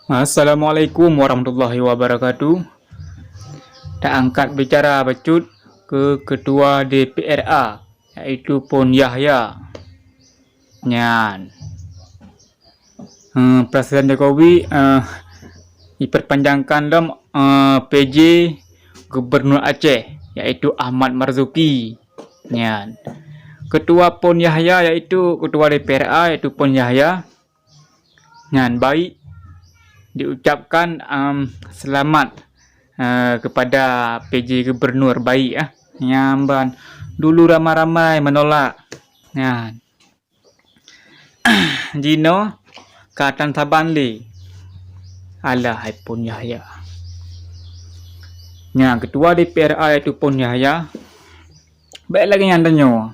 Assalamualaikum warahmatullahi wabarakatuh. Tak angkat bicara bacut ke Ketua DPRA iaitu Pon Yahya. Nyan. Presiden Jokowi diperpanjangkan dalam PJ Gubernur Aceh iaitu Ahmad Marzuki. Nyan. Ketua Pon Yahya iaitu Ketua DPRA iaitu Pon Yahya. Nyan baik diucapkan selamat kepada PJ Gubernur baik nyamban dulu ramai-ramai menolak Jino katan Sabanli alah Pon Yahya ketua DPRA itu Pon Yahya baik lagi yang tanya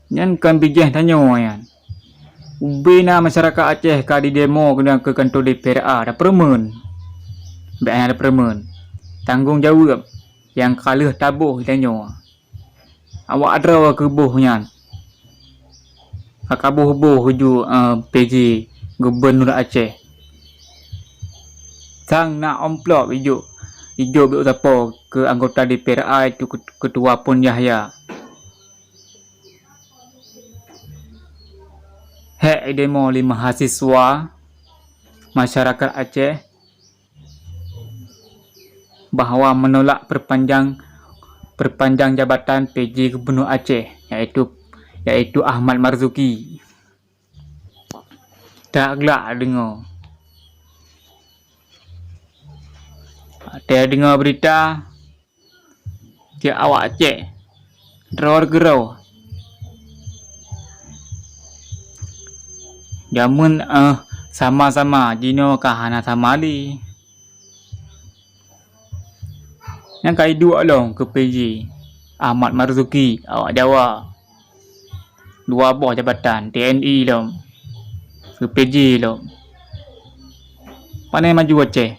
yang kan bijih tanya yang ubina masyarakat Aceh ka di demo kena ke kantor DPRA ada permen. Baik ada permen. Tanggungjawab yang kalah tabuh tanya. Awak ada ke buhnya. Kabuh-buh huju PJ Gubernur Aceh. Sang nak amplop hijau biuk siapa ke anggota DPRA itu ketua Pon Yahya. Hek demo 5 mahasiswa masyarakat Aceh bahawa menolak perpanjang jabatan PJ Gubernur Aceh iaitu Ahmad Marzuki. Tak gelak dengar. Ada dengar berita dia awak Aceh gerau-gerau. Jamun sama-sama Jino kahana samali. Yang kai dua long ke PJ Ahmad Marzuki awak Jawa. Dua buah jabatan TNI long. Ke PJ long. Pandai maju Aceh.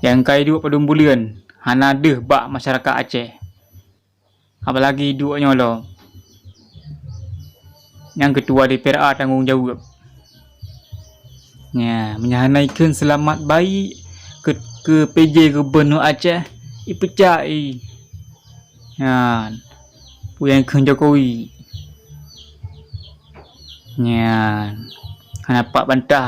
Yang kai dua pada bulan hana deh bak masyarakat Aceh. Apalagi duanya long. Yang ketua DPRA tanggungjawab. Menyahanaikan selamat baik ke PJ Gubernur Aceh ipecai. Puyan ke Jokowi. Nampak bantah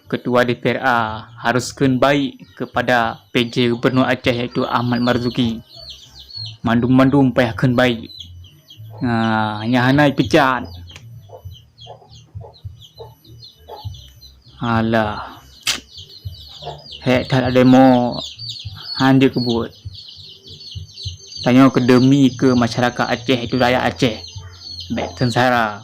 ketua DPRA haruskan baik kepada PJ Gubernur Aceh iaitu Ahmad Marzuki. Mandum-mandum payahkan baik. Nyahanai pecat. Alah. Hek tak ada demo handi kebut. Tanya ke demi ke masyarakat Aceh itu rakyat Aceh. Baik sengsara.